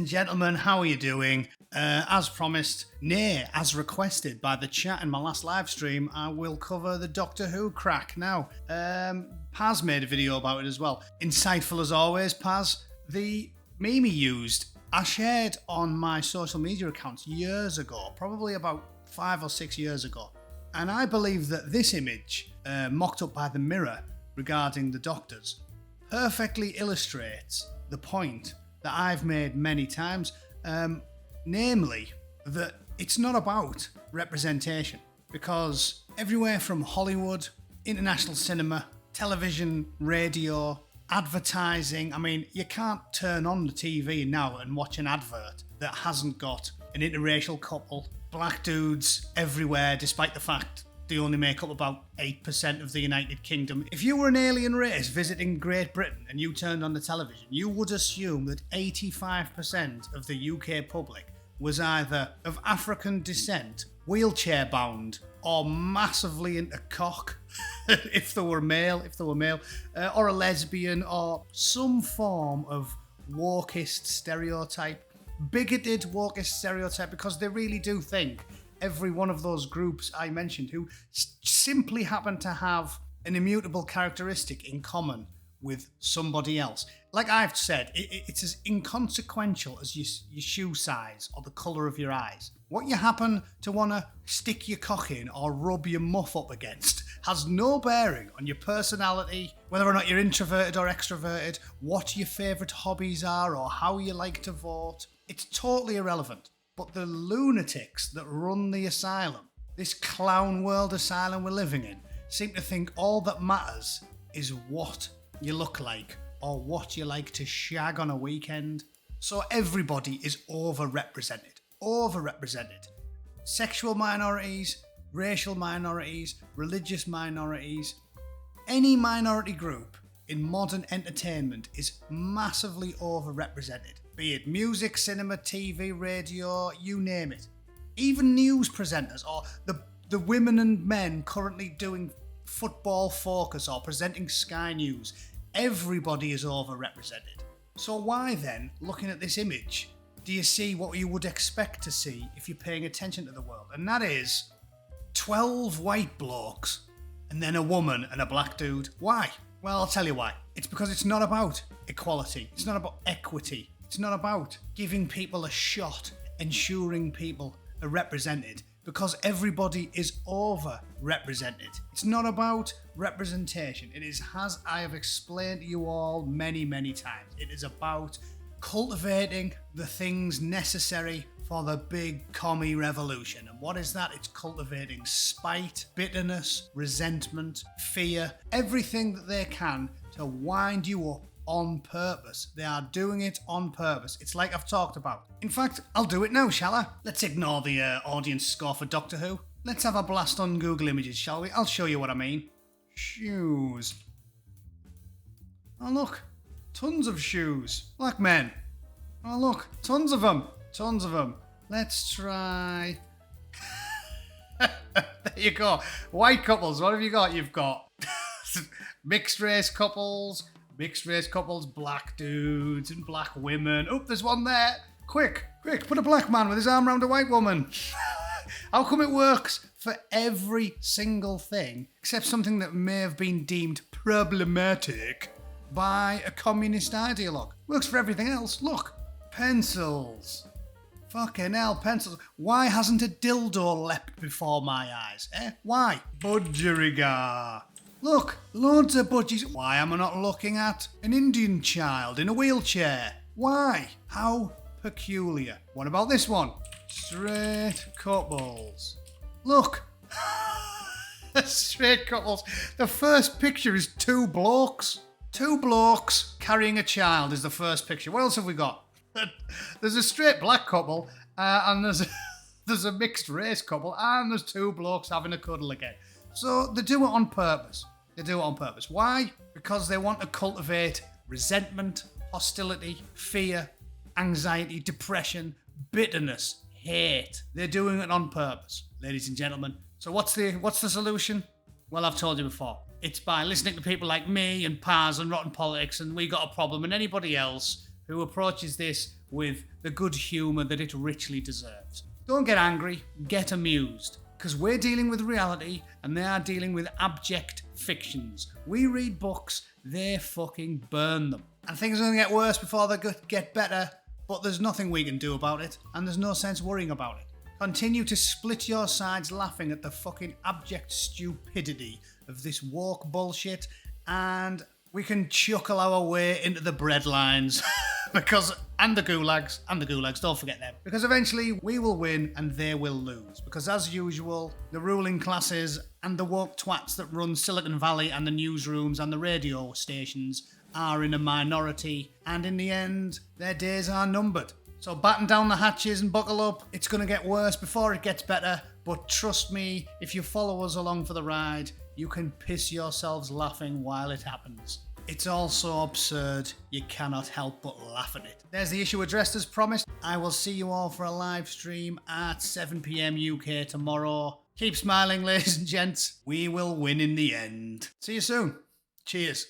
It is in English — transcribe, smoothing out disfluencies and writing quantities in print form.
and gentlemen, how are you doing? As promised, nay, as requested by the chat in my last live stream, I will cover the Doctor Who crack. Now, Paz made a video about it as well. Insightful as always, Paz. The meme he used, I shared on my social media accounts years ago, probably about 5 or 6 years ago. And I believe that this image, mocked up by the Mirror regarding the Doctors, perfectly illustrates the point that I've made many times, namely that it's not about representation, because everywhere from Hollywood, international cinema, television, radio, advertising, I mean, you can't turn on the TV now and watch an advert that hasn't got an interracial couple, black dudes everywhere, despite the fact they only make up about 8% of the United Kingdom. If you were an alien race visiting Great Britain and you turned on the television, you would assume that 85% of the UK public was either of African descent, wheelchair bound, or massively into cock, if they were male, or a lesbian, or some form of wokeist stereotype, bigoted wokeist stereotype, because they really do think every one of those groups I mentioned who simply happen to have an immutable characteristic in common with somebody else. Like I've said, it's as inconsequential as your shoe size or the colour of your eyes. What you happen to want to stick your cock in or rub your muff up against has no bearing on your personality, whether or not you're introverted or extroverted, what your favourite hobbies are, or how you like to vote. It's totally irrelevant. But the lunatics that run the asylum, this clown world asylum we're living in, seem to think all that matters is what you look like or what you like to shag on a weekend. So everybody is overrepresented. Sexual minorities, racial minorities, religious minorities, any minority group in modern entertainment is massively overrepresented. Be it music, cinema, TV, radio, you name it. Even news presenters or the women and men currently doing Football Focus or presenting Sky News. Everybody is overrepresented. So why then, looking at this image, do you see what you would expect to see if you're paying attention to the world? And that is 12 white blokes and then a woman and a black dude. Why? Well, I'll tell you why. It's because it's not about equality. It's not about equity. It's not about giving people a shot, ensuring people are represented, because everybody is over-represented. It's not about representation. It is, as I have explained to you all many, many times, it is about cultivating the things necessary for the big commie revolution. And what is that? It's cultivating spite, bitterness, resentment, fear, everything that they can to wind you up on purpose. They are doing it on purpose. It's like I've talked about. In fact, I'll do it now, shall I? Let's ignore the audience score for Doctor Who. Let's have a blast on Google Images, shall we? I'll show you what I mean. Shoes. Oh look, tons of shoes. Black men. Oh look, tons of them. Let's try... There you go. White couples, what have you got? You've got mixed race couples, black dudes and black women. Oh, there's one there. Quick, put a black man with his arm around a white woman. How come it works for every single thing, except something that may have been deemed problematic by a communist ideologue? Works for everything else. Look, pencils. Fucking hell, pencils. Why hasn't a dildo leapt before my eyes? Why? Budgerigar. Look, loads of budgies. Why am I not looking at an Indian child in a wheelchair? Why? How peculiar. What about this one? Straight couples. Look. Straight couples. The first picture is two blokes. Two blokes carrying a child is the first picture. What else have we got? There's a straight black couple, and there's a mixed race couple, and there's two blokes having a cuddle again. So they do it on purpose. Why? Because they want to cultivate resentment, hostility, fear, anxiety, depression, bitterness, hate. They're doing it on purpose, ladies and gentlemen. So what's the solution? Well, I've told you before. It's by listening to people like me and Paz and Rotten Politics and We Got a Problem and anybody else who approaches this with the good humour that it richly deserves. Don't get angry, get amused, because we're dealing with reality and they are dealing with abject fictions. We read books, they fucking burn them. And things are going to get worse before they get better, but there's nothing we can do about it, and there's no sense worrying about it. Continue to split your sides laughing at the fucking abject stupidity of this woke bullshit, and we can chuckle our way into the breadlines and the gulags, don't forget them. Because eventually we will win and they will lose. Because as usual, the ruling classes and the woke twats that run Silicon Valley and the newsrooms and the radio stations are in a minority, and in the end, their days are numbered. So batten down the hatches and buckle up. It's going to get worse before it gets better, but trust me, if you follow us along for the ride, you can piss yourselves laughing while it happens. It's all so absurd, you cannot help but laugh at it. There's the issue addressed as promised. I will see you all for a live stream at 7 PM UK tomorrow. Keep smiling, ladies and gents. We will win in the end. See you soon. Cheers.